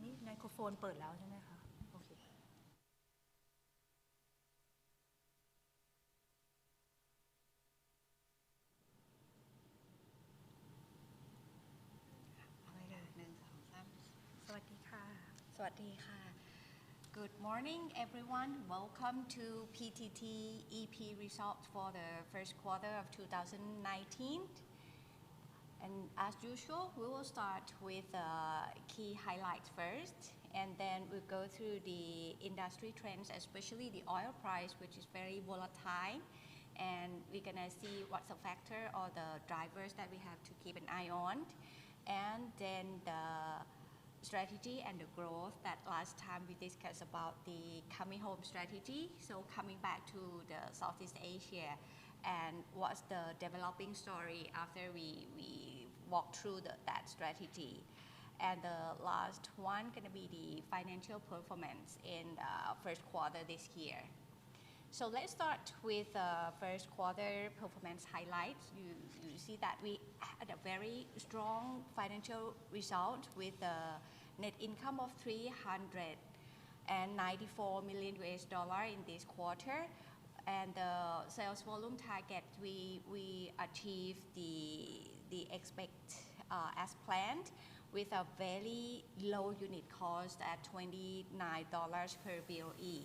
นี่ไมโครโฟนเปิดแล้วใช่ไหมคะโอเคสวัสดีค่ะสวัสดีค่ะ Good morning everyone. Welcome to PTT EP results for the first quarter of 2019. And as usual, we will start with key highlights first, and then we'll go through the industry trends, especially the oil price, which is very volatile. And we're gonna see what's the factor or the drivers that we have to keep an eye on. And then the strategy and the growth that last time we discussed about the coming home strategy. So coming back to the Southeast Asia and what's the developing story after we walk through that strategy. And the last one gonna be the financial performance in the first quarter this year. So let's start with first quarter performance highlights. You see that we had a very strong financial result with a net income of $394 million in this quarter. And the sales volume target, we achieved the expect as planned with a very low unit cost at $29 per BOE.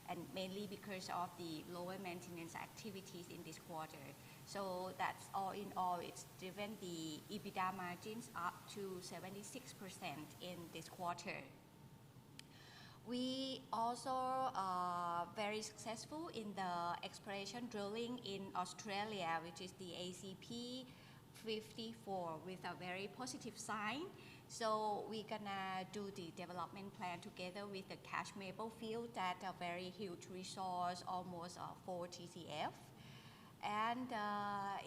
And mainly because of the lower maintenance activities in this quarter. So that's all in all, it's driven the EBITDA margins up to 76% in this quarter. We also are very successful in the exploration drilling in Australia, which is the ACP 54 with a very positive sign. So we're gonna do the development plan together with the Cash Maple field that a very huge resource, almost 4 TCF. And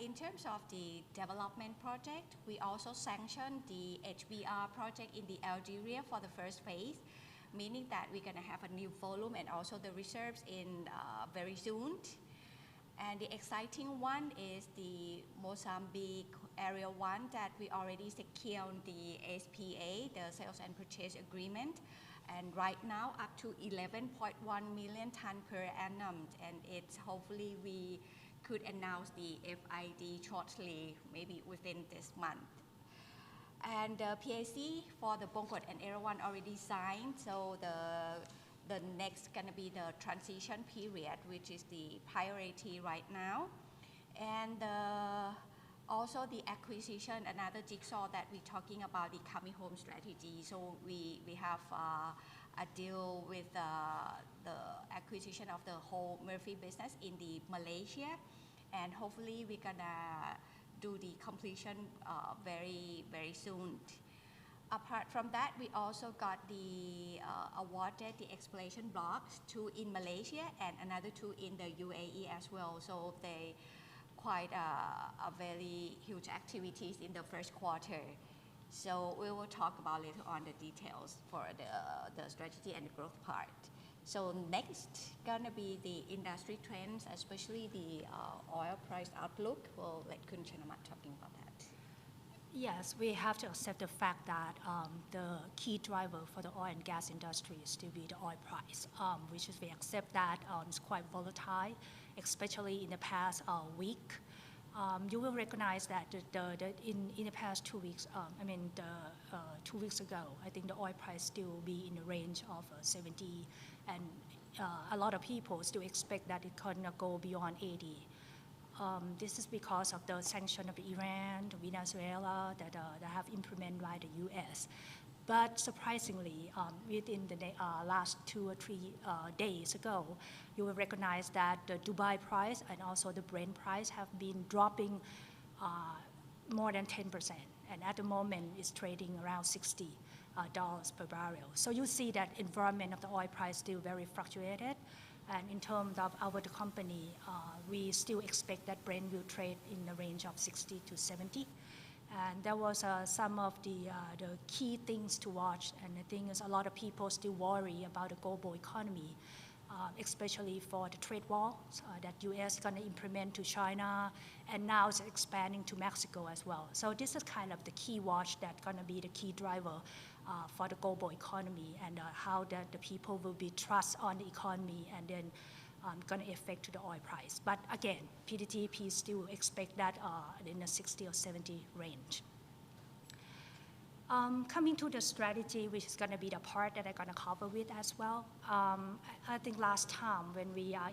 in terms of the development project, we also sanctioned the HBR project in the Algeria for the first phase, meaning that we're gonna have a new volume and also the reserves in very soon. And the exciting one is the Mozambique Area 1 that we already secured the SPA, the sales and purchase agreement, and right now up to 11.1 million ton per annum, and it's hopefully we could announce the FID shortly, maybe within this month. And the PAC for the Bongkot and Area 1 already signed, so the next gonna be the transition period, which is the priority right now. And also the acquisition, another jigsaw that we're talking about, the coming home strategy. So we have a deal with the acquisition of the whole Murphy business in the Malaysia, and hopefully we're gonna do the completion very soon. Apart from that, we also got the awarded the exploration blocks, 2 in Malaysia and another 2 in the UAE as well. So they quite a very huge activities in the first quarter. So we will talk about later on the details for the strategy and the growth part. So next gonna be the industry trends, especially the oil price outlook. We'll let Kun Chanamat talking about that. Yes, we have to accept the fact that the key driver for the oil and gas industry is to be the oil price, which is we accept that it's quite volatile, especially in the past week. You will recognize that in the past 2 weeks, 2 weeks ago, I think the oil price still be in the range of 70, and a lot of people still expect that it cannot go beyond 80. This is because of the sanction of Iran, Venezuela that have implemented by the US. But surprisingly, within the last 2 or 3 days ago, you will recognize that the Dubai price and also the Brent price have been dropping more than 10%. And at the moment, it's trading around $60 per barrel. So you see that environment of the oil price still very fluctuated. And in terms of our company, we still expect that Brent will trade in the range of 60 to 70. And there was some of the key things to watch. And the thing is, a lot of people still worry about the global economy especially for the trade war that U.S. is going to implement to China, and now it's expanding to Mexico as well. So this is kind of the key watch that's going to be the key driver for the global economy, and how the people will be trust on the economy, and then going to affect to the oil price. But again, PTTEP still expect that in the 60 or 70 range. Coming to the strategy, which is going to be the part that I'm going to cover with as well. I think last time when we are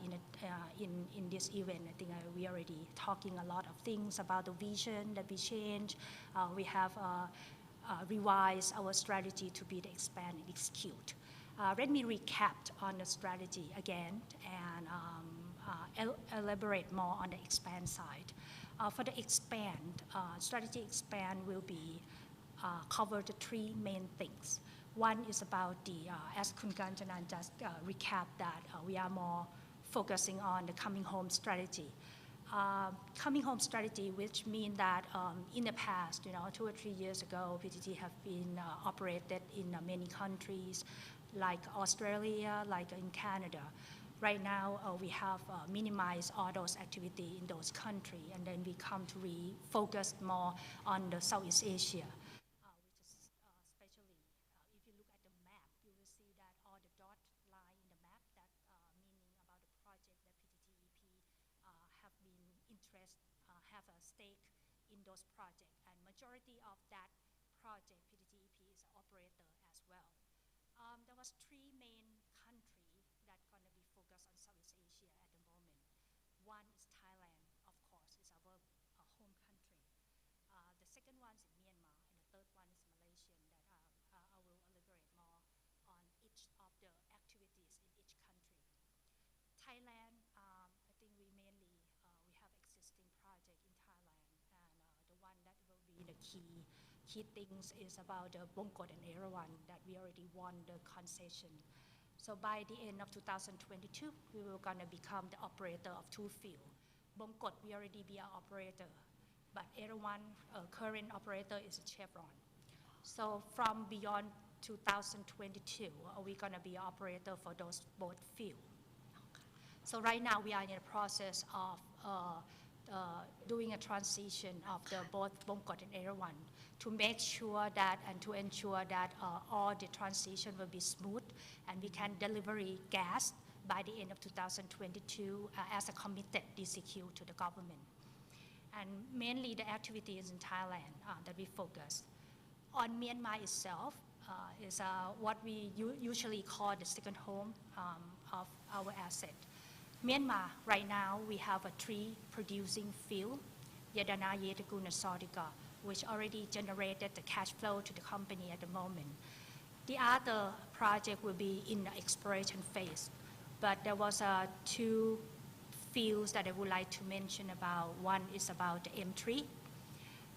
in this event, I think we already talking a lot of things about the vision that we change. We have revised our strategy to be the expand and execute. Let me recap on the strategy again and elaborate more on the expand side. For the expand, strategy expand will be cover the three main things. One is about as Kun Kanchanan just recapped, that we are more focusing on the coming home strategy. Coming home strategy, which means that in the past, 2 or 3 years ago, PTT have been operated in many countries, like Australia, like in Canada. Right now, we have minimized all those activities in those countries, and then we come to refocus more on the Southeast Asia. Have a stake in those projects, and majority of that project, PTTEP is an operator as well. There was 3 main countries that going to be focused on Southeast Asia at the moment. One is Thailand, of course, is our home country. The second one is Myanmar, and the third one is Malaysia. That I will elaborate more on each of the activities in each country. Thailand, I think we mainly we have existing project in Thailand, and the one that will be the key things is about the Bongkot and Erawan that we already won the concession. So by the end of 2022, we will gonna become the operator of 2 fields. Bongkot, we already be an operator, but Erawan, current operator is Chevron. So from beyond 2022, we're gonna be an operator for those both fields. So right now we are in the process of doing a transition of the both Bongkot and Erawan to make sure that and to ensure that all the transition will be smooth, and we can deliver gas by the end of 2022 as a committed DCQ to the government. And mainly the activities in Thailand that we focus on. Myanmar itself is what we usually call the second home of our asset. Myanmar, right now, we have 3 producing fields, Yadana, Yetakun, and Sautika, which already generated the cash flow to the company at the moment. The other project will be in the exploration phase, but there was 2 fields that I would like to mention about. One is about the M3.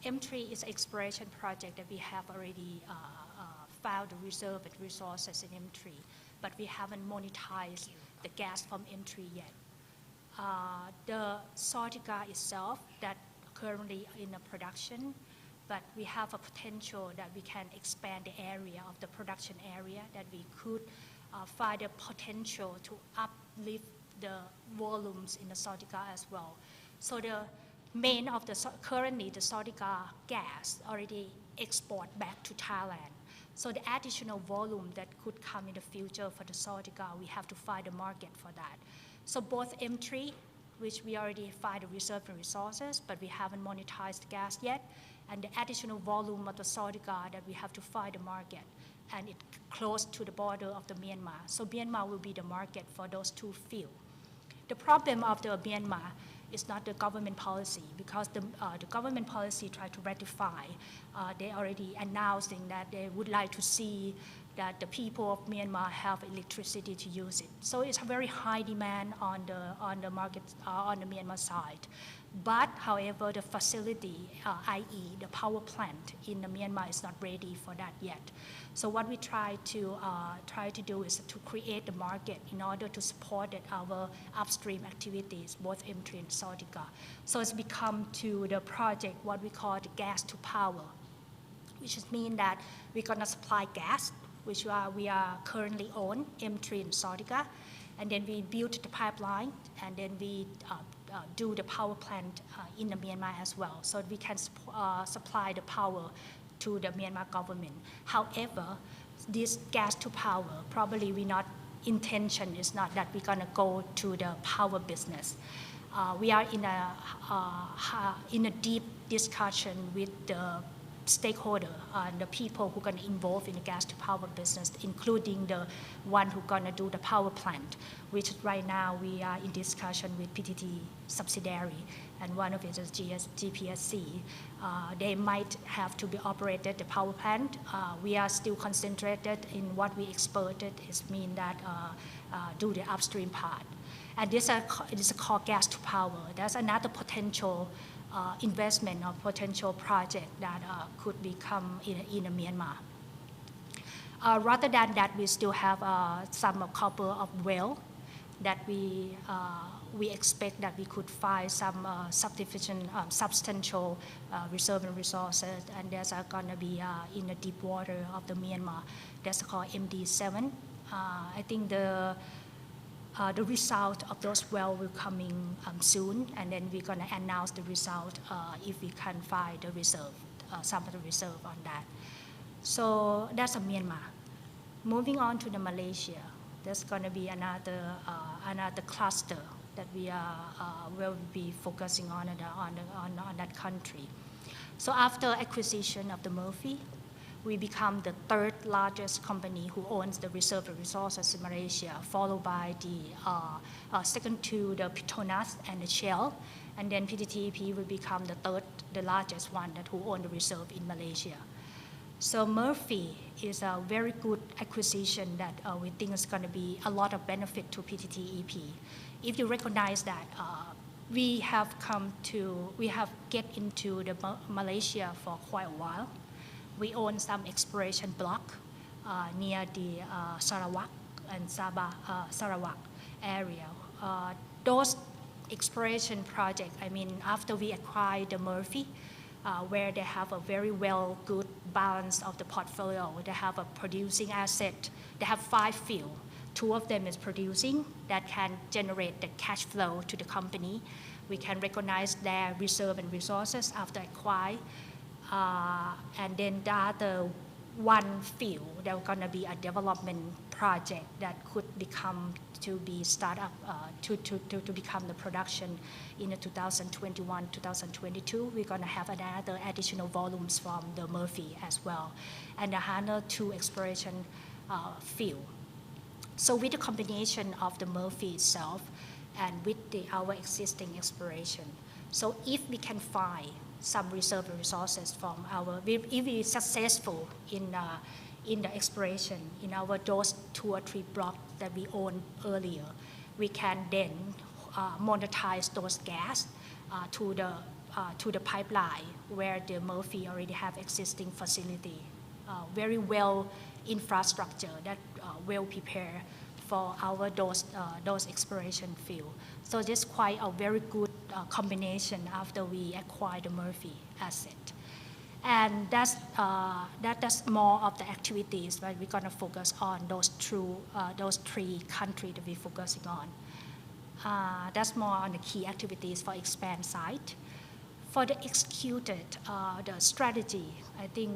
M3 is an exploration project that we have already found the reserve and resources in M3, but we haven't monetized the gas from M3 yet. The Sautika itself that currently in the production, but we have a potential that we can expand the area of the production area, that we could find a potential to uplift the volumes in the Sautika as well. So the main of the currently the Sautika gas already export back to Thailand. So the additional volume that could come in the future for the Sautika, we have to find a market for that. So both M3, which we already find the reserve and resources, but we haven't monetized the gas yet, and the additional volume of the Sautika that we have to find a market, and it close to the border of the Myanmar. So Myanmar will be the market for those 2 fields. The problem of the Myanmar is not the government policy, because the government policy tried to ratify. They already announcing that they would like to see that the people of Myanmar have electricity to use it. So it's a very high demand on the market on the Myanmar side. But however, the facility, i.e. the power plant in the Myanmar is not ready for that yet. So what we try to do is to create the market in order to support our upstream activities, both M3 and Sautika. So it's become to the project what we call the gas to power, which means that we're gonna supply gas, which we are currently on M3 and Sautika, and then we built the pipeline, and then we do the power plant in the Myanmar as well, so we can supply the power to the Myanmar government. However, this gas to power, probably intention is not that we're gonna go to the power business. We are in a deep discussion with the stakeholder, the people who are going to involve in the gas to power business, including the one who going to do the power plant, which right now we are in discussion with PTT subsidiary, and one of it is GPSC. They might have to be operated, the power plant. We are still concentrated in what we exported, is mean that do the upstream part. And this is called gas to power. That's another potential investment or potential project that could become in Myanmar. Rather than that, we still have some couple of well that we expect that we could find some substantial reserve and resources, and that's going to be in the deep water of the Myanmar. That's called MD7. I think the result of those wells will coming soon, and then we're going to announce the result if we can find the reserve, some of the reserve on that. So that's a Myanmar. Moving on to the Malaysia, there's going to be another cluster that we will be focusing on that country. So after acquisition of the Murphy, we become the third largest company who owns the reserve and resources in Malaysia, followed by the second two, the Petronas and the Shell, and then PTTEP will become the largest one who own the reserve in Malaysia. So Murphy is a very good acquisition that we think is going to be a lot of benefit to PTTEP. If you recognize that we have get into the Malaysia for quite a while. We own some exploration block near the Sarawak and Sabah, Sarawak area. Those exploration projects, I mean, after we acquired the Murphy, where they have a very good balance of the portfolio. They have a producing asset. They have 5 fields. 2 of them is producing that can generate the cash flow to the company. We can recognize their reserve and resources after acquire. And then the other 1 field, there's going to be a development project that could become to be start up to become the production in 2021, 2022. We're going to have another additional volumes from the Murphy as well, and another 2 exploration field. So with the combination of the Murphy itself and with our existing exploration, so if we can find some reserve resources from if we successful in the exploration in our those 2 or 3 blocks that we owned earlier, we can then monetize those gas to the pipeline where the Murphy already have existing facility, very well infrastructure that well prepared for our those exploration field. So this quite a very good combination after we acquired the Murphy asset. And that's more of the activities that we're going to focus on those 3 countries that we're focusing on. That's more on the key activities for expand site. For the executed, the strategy, I think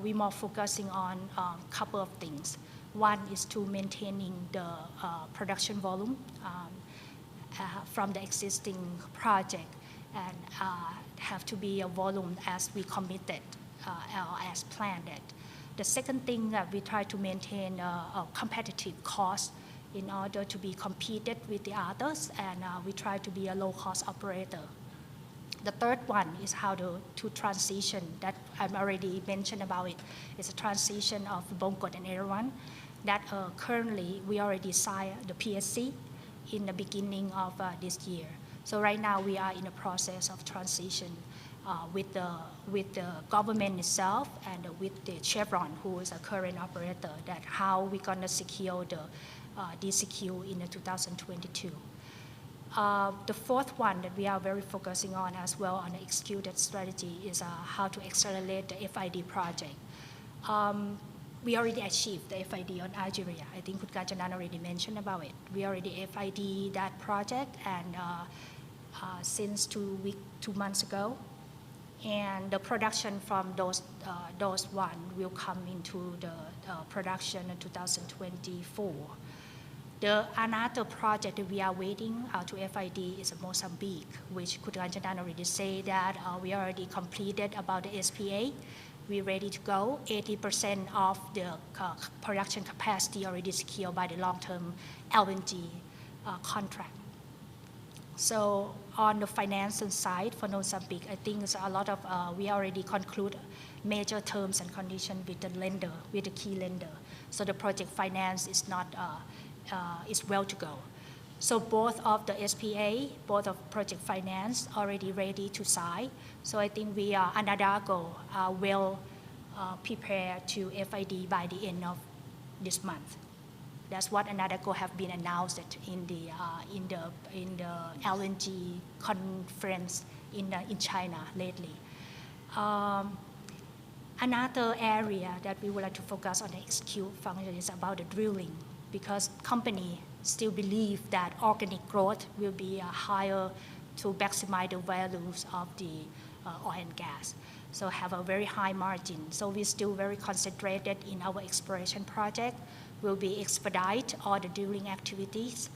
we're more focusing on a couple of things. One is to maintaining the production volume from the existing project, and have to be a volume as we committed or as planned it. The second thing that we try to maintain a competitive cost in order to be competed with the others, and we try to be a low-cost operator. The third one is how to transition, that I've already mentioned about it. It's a transition of Bongkot and Erawan that currently we already signed the PSC in the beginning of this year. So right now we are in the process of transition with the government itself and with the Chevron, who is a current operator, that how we're going to secure the DCQ in 2022. The fourth one that we are very focusing on as well on the executed strategy is how to accelerate the FID project. we already achieved the FID on Algeria. I think Kutkajanan already mentioned about it. We already FID that project and since 2 months ago. And the production from those one will come into the production in 2024. The another project that we are waiting to FID is Mozambique, which Kutkajanan already say that we already completed about the SPA. We're ready to go. 80% of the production capacity already secured by the long-term LNG contract. So on the financial side for Mozambique, I think there's a lot of, we already conclude major terms and conditions with the lender, with the key lender. So the project finance is not, is well to go. So both of the SPA, both of project finance already ready to sign. So I think we are, Anadarko will prepare to FID by the end of this month. That's what Anadarko have been announced in the LNG conference in China lately. Another area that we would like to focus on the execute function is about the drilling, because company still believe that organic growth will be higher to maximize the values of the oil and gas. So have a very high margin. So we're still very concentrated in our exploration project. We'll be expedite all the drilling activities.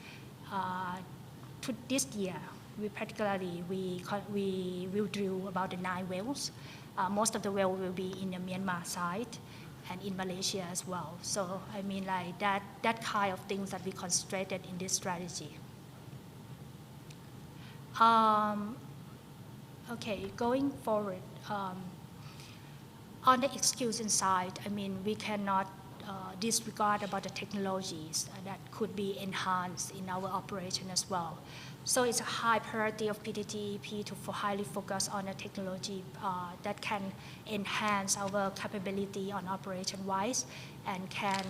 To this year, we will drill about 9 wells. Most of the well will be in the Myanmar side and in Malaysia as well. So I mean like that kind of things that we concentrated in this strategy. Okay, going forward, on the execution side, I mean we cannot disregard about the technologies that could be enhanced in our operation as well. So it's a high priority of PTTEP to highly focus on a technology that can enhance our capability on operation-wise and can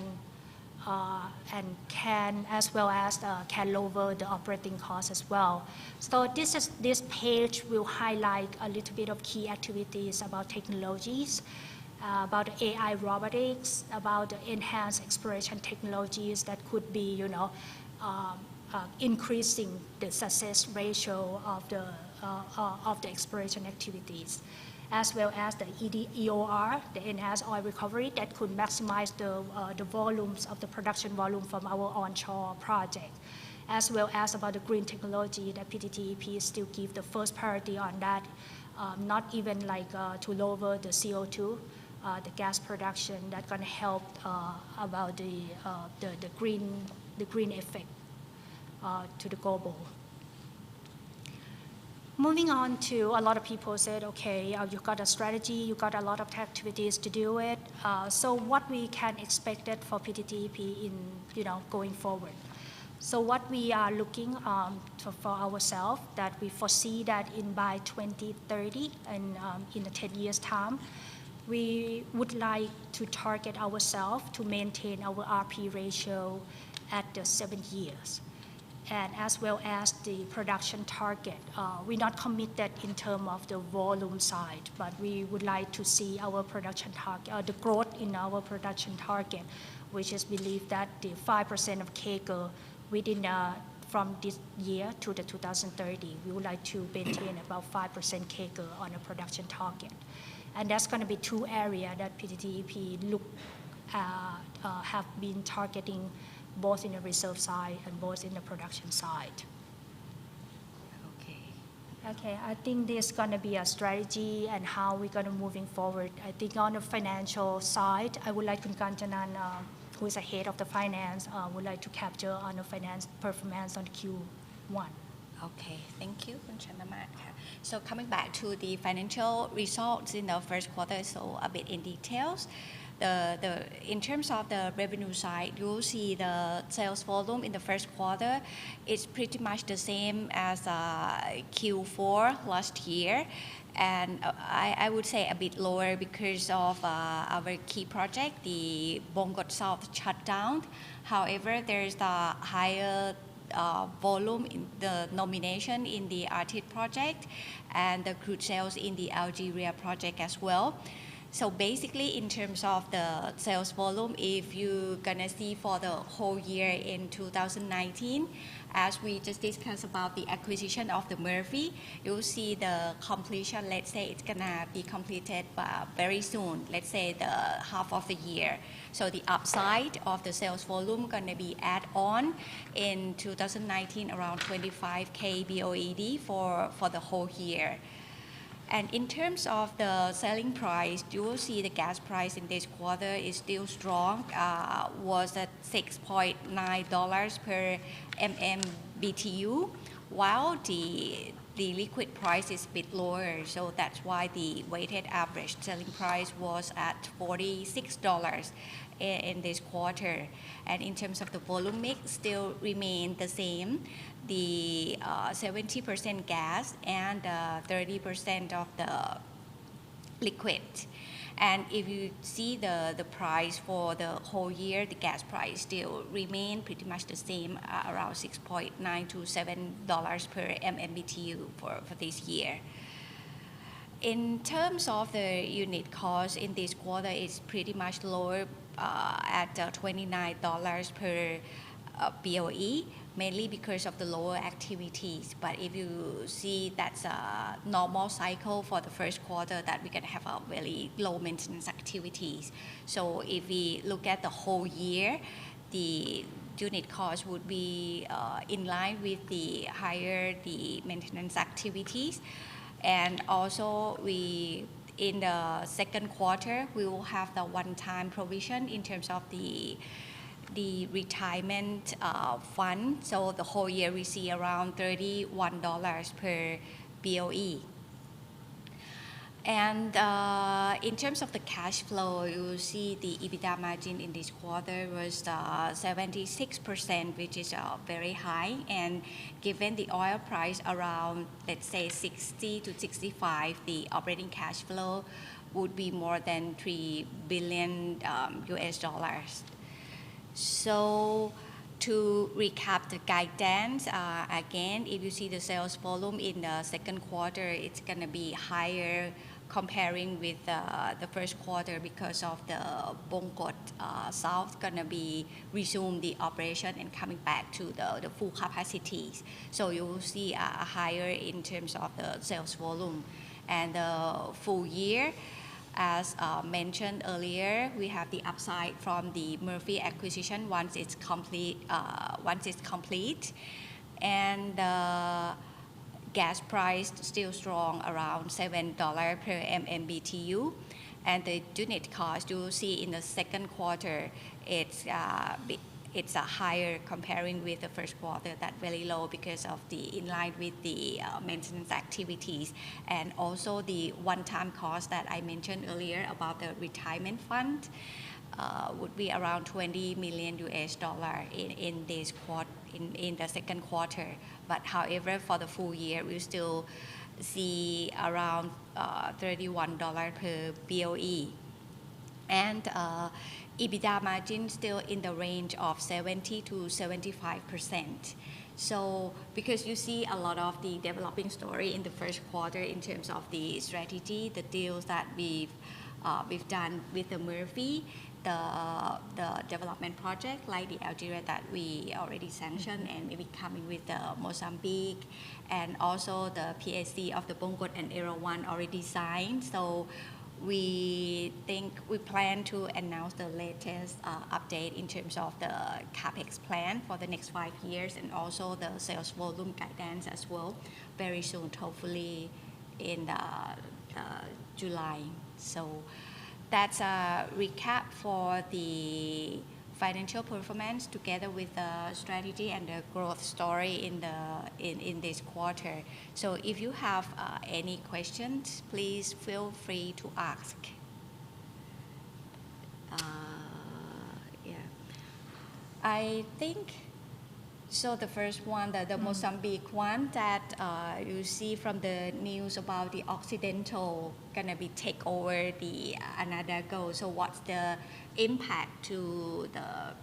as well as can lower the operating costs as well. So this page will highlight a little bit of key activities about technologies, about AI robotics, about the enhanced exploration technologies that could be, increasing the success ratio of the exploration activities, as well as the EOR, the enhanced oil recovery, that could maximize the volumes of the production volume from our onshore project, as well as about the green technology that PTTEP still give the first priority on that, not even like to lower the CO2, the gas production that's going to help about the green effect to the global. Moving on to, a lot of people said, okay, you've got a strategy, you've got a lot of activities to do it. So what we can expect it for PTTEP in, going forward. So what we are looking for ourselves, that we foresee that by 2030 and in the 10 years time, we would like to target ourselves to maintain our RP ratio at the 7 years. And as well as the production target. We're not committed in terms of the volume side, but we would like to see our production target, the growth in our production target, which is believed that the 5% of CAGR within from this year to the 2030, we would like to maintain about 5% CAGR on a production target. And that's going to be 2 areas that PTTEP have been targeting, both in the reserve side and both in the production side. Okay, I think this is going to be a strategy and how we're going to moving forward. I think on the financial side, I would like Kanchanan, who is the head of the finance, would like to capture on the finance performance on Q1. Okay, thank you, Kanchanamat. So coming back to the financial results in the first quarter, so a bit in details. In terms of the revenue side, you'll see the sales volume in the first quarter. It's pretty much the same as Q4 last year. And I would say a bit lower because of our key project, the Bongot South shutdown. However, there's the higher volume in the nomination in the Arctic project and the crude sales in the Algeria project as well. So basically, in terms of the sales volume, if you're gonna see for the whole year in 2019, as we just discussed about the acquisition of the Murphy, you'll see the completion, let's say it's gonna be completed very soon, let's say the half of the year. So the upside of the sales volume gonna be add on in 2019 around 25K BOED for the whole year. And in terms of the selling price, you will see the gas price in this quarter is still strong, was at $6.9 per MMBTU, while the liquid price is a bit lower. So that's why the weighted average selling price was at $46 in this quarter. And in terms of the volume mix, still remain the same. The 70% gas and 30% of the liquid. And if you see the price for the whole year, the gas price still remain pretty much the same, around $6.9 to $7 per MMBTU for this year. In terms of the unit cost in this quarter, it's pretty much lower at $29 per BOE, mainly because of the lower activities. But if you see that's a normal cycle for the first quarter, that we're going to have a very low maintenance activities. So if we look at the whole year, the unit cost would be in line with the higher the maintenance activities. And also in the second quarter, we will have the one-time provision in terms of the retirement fund. So the whole year we see around $31 per BOE. And in terms of the cash flow, you see the EBITDA margin in this quarter was 76%, which is very high. And given the oil price around, let's say, 60 to 65, the operating cash flow would be more than $3 billion US dollars. So to recap the guidance, again, if you see the sales volume in the second quarter, it's going to be higher comparing with the first quarter because of the Bongkot South going to be resume the operation and coming back to the full capacities. So you will see a higher in terms of the sales volume. And the full year, as mentioned earlier, we have the upside from the Murphy acquisition once it's complete. And the gas price still strong, around $7 per MMBTU. And the unit cost you will see in the second quarter, it's a higher comparing with the first quarter, that very low because of the in line with the maintenance activities, and also the one-time cost that I mentioned earlier about the retirement fund would be around $20 million US dollar in this quarter, in the second quarter. But however, for the full year, we still see around $31 per BOE. And EBITDA margin still in the range of 70 to 75%. So because you see a lot of the developing story in the first quarter in terms of the strategy, the deals that we've done with the Murphy, the development project like the Algeria that we already sanctioned, and maybe coming with the Mozambique, and also the PSC of the Bongkot and Erawan already signed. So we plan to announce the latest update in terms of the capex plan for the next 5 years, and also the sales volume guidance as well very soon, hopefully in July. So that's a recap for the financial performance together with the strategy and the growth story in this quarter. So if you have any questions, please feel free to ask. I think so. The first one, the Mozambique one, that you see from the news about the Occidental gonna be take over the Anadago. So what's the impact to the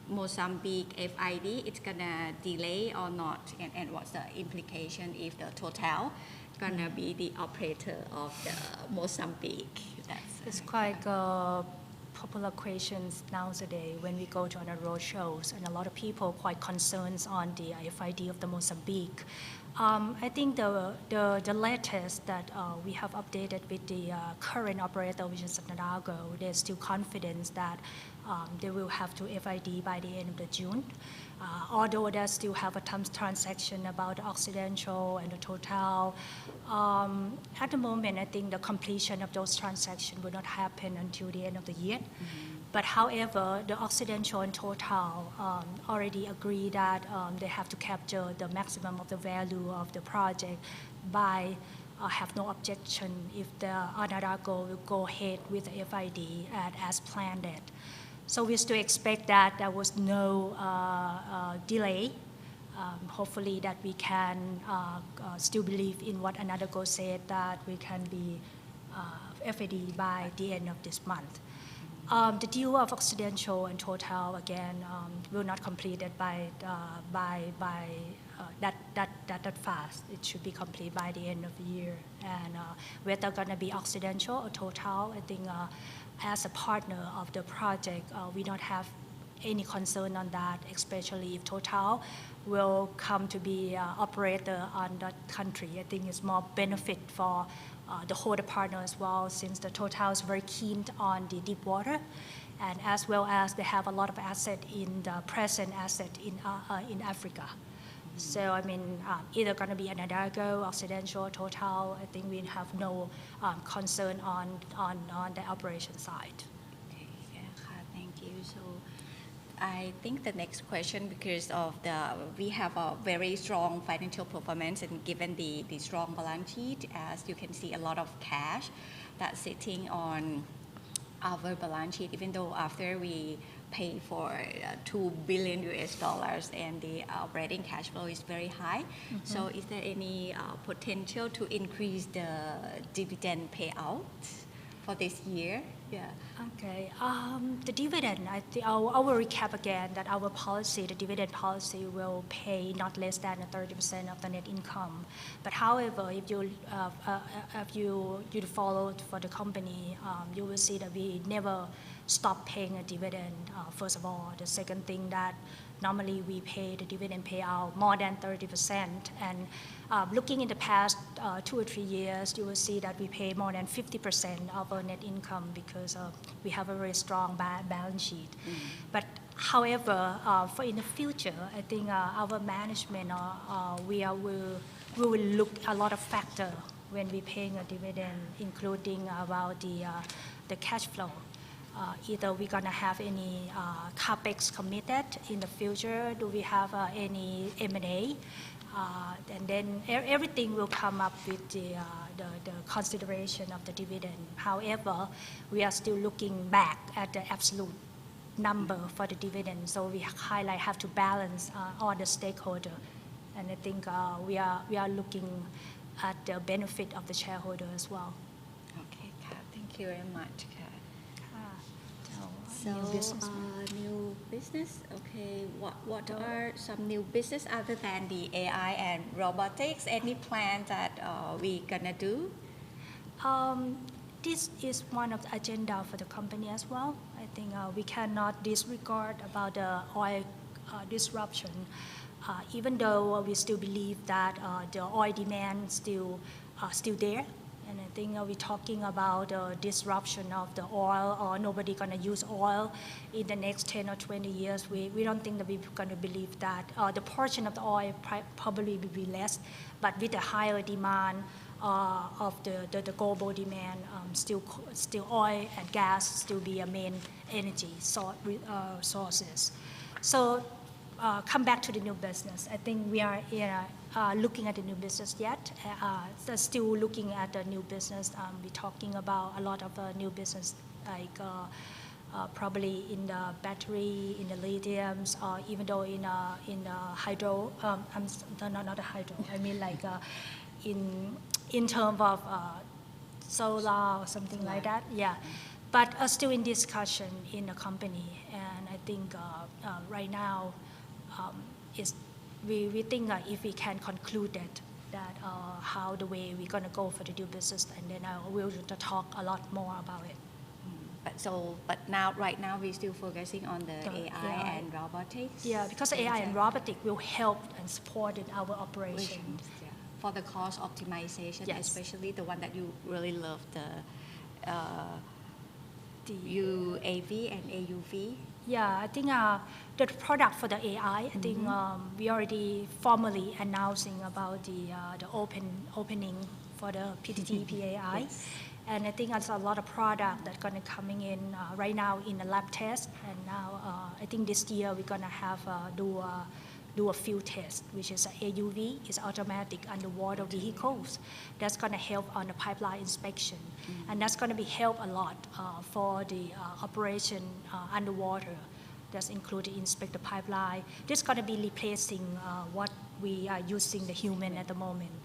Mozambique FID? It's gonna delay or not, and what's the implication if the Total gonna be the operator of the Mozambique? It's quite popular questions nowadays when we go to other roadshows, and a lot of people quite concerned on the FID of the Mozambique. I think the latest that we have updated with the current operator, which is Nadago, there's still confidence that they will have to FID by the end of the June. Although they still have a transaction about the Occidental and the Total. At the moment, I think the completion of those transactions will not happen until the end of the year. But however, the Occidental and Total already agree that they have to capture the maximum of the value of the project by have no objection if the Anarago will go ahead with the FID as planned. So we still expect that there was no delay. Hopefully that we can still believe in what Anarago said, that we can be FID by the end of this month. The deal of Occidental and Total again will not completed by that fast. It should be complete by the end of the year. And whether gonna be Occidental or Total, I think as a partner of the project, we don't have any concern on that, especially if Total will come to be operator on that country. I think it's more benefit for the whole partner as well, since the Total is very keen on the deep water, and as well as they have a lot of asset in the present asset in Africa. So I mean, either going to be Anadago, Occidental, Total. I think we have no concern on the operation side. Okay, yeah, thank you. So I think the next question, because of we have a very strong financial performance, and given the strong balance sheet, as you can see, a lot of cash that's sitting on our balance sheet, even though after we pay for $2 billion and the operating cash flow is very high. So is there any potential to increase the dividend payout for this year? Yeah. Okay. The dividend, I will recap again that our policy, the dividend policy, will pay not less than 30% of the net income. But however, if you follow for the company, you will see that we never stop paying a dividend. First of all, the second thing that normally we pay the dividend payout more than 30%, and looking in the past 2 or 3 years, you will see that we pay more than 50% of our net income because we have a very strong balance sheet. But however, for in the future, I think our management, we will look a lot of factor when we paying a dividend, including about the cash flow. Either we're gonna have any capex committed in the future, do we have any M&A, and then everything will come up with the consideration of the dividend. However, we are still looking back at the absolute number for the dividend, so we have to balance all the stakeholder, and I think we are looking at the benefit of the shareholder as well. Okay, thank you very much. So, new business. Okay, what are some new business other than the AI and robotics? Any plan that we gonna do? This is one of the agenda for the company as well. I think we cannot disregard about the oil disruption, even though we still believe that the oil demand still there. And I think we're talking about disruption of the oil, or nobody gonna use oil in the next 10 or 20 years. We don't think that we're gonna believe that. The portion of the oil probably will be less, but with the higher demand of the global demand, still oil and gas still be a main energy sources. So come back to the new business. I think we are looking at the new business yet. Still looking at the new business. We're talking about a lot of new business, like probably in the battery, in the lithiums, even though in the hydro. Not the hydro. I mean like in terms of solar or something like that. Yeah, but still in discussion in the company, and I think right now we think that if we can conclude that how the way we're gonna go for the new business, and then we'll talk a lot more about it. but now, right now, we're still focusing on the The AI AI. and robotics. Yeah, because AI and robotic will help and support in our operation. Yeah. For the cost optimization, Yes. especially the one that you really love, the The, UAV and AUV. yeah, I think the product for the AI, I think we already formally announcing about the opening for the PTTEP AI. Yes. And I think there's a lot of product that's going to coming in right now in the lab test. And now I think this year we're going to have do a few tests, which is AUV, is automatic underwater vehicles. That's going to help on the pipeline inspection. And that's going to be help a lot for the operation underwater. That's included inspect the pipeline. This is going to be replacing what we are using the human at the moment.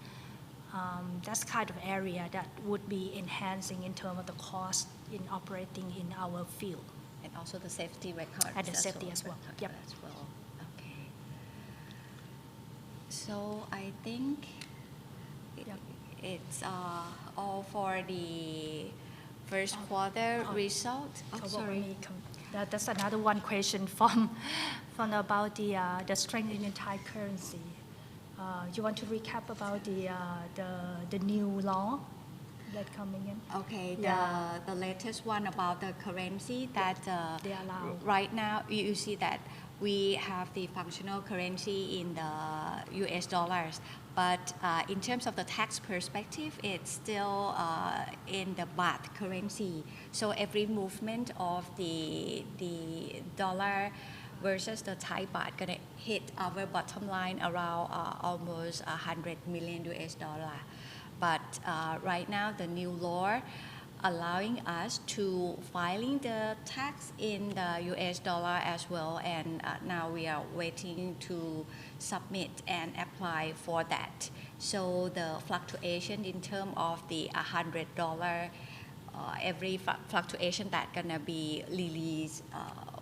That's kind of area that would be enhancing in terms of the cost in operating in our field. And also the safety records. And the safety as well. Yep. As well. Okay. So I think Yep. it's all for the first quarter result. Oh, sorry. That's another one question from about the strength in the Thai currency. You want to recap about the new law that coming in? Okay, Yeah. the latest one about the currency that They allow. right now you see that we have the functional currency in the US dollars, but in terms of the tax perspective, it's still in the baht currency. So every movement of the dollar versus the Thai baht gonna hit our bottom line around almost 100 million US dollar. But right now the new law allowing us to filing the tax in the US dollar as well, and now we are waiting to submit and apply for that. So the fluctuation in terms of the $100, every fluctuation that gonna be released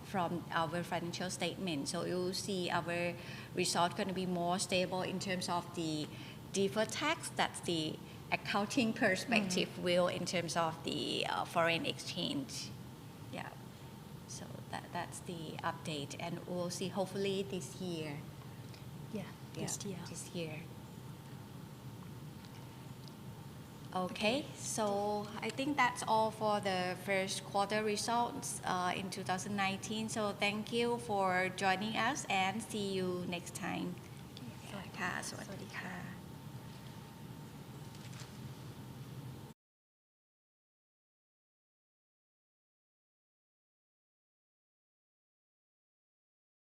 from our financial statement. So you'll see our result going to be more stable in terms of the deferred tax. That's the accounting perspective will in terms of the foreign exchange. Yeah. So that's the update, and we'll see hopefully this year. Yeah, this year. This year. Okay, so I think that's all for the first quarter results in 2019. So thank you for joining us and see you next time. ค่ะ สวัสดีค่ะ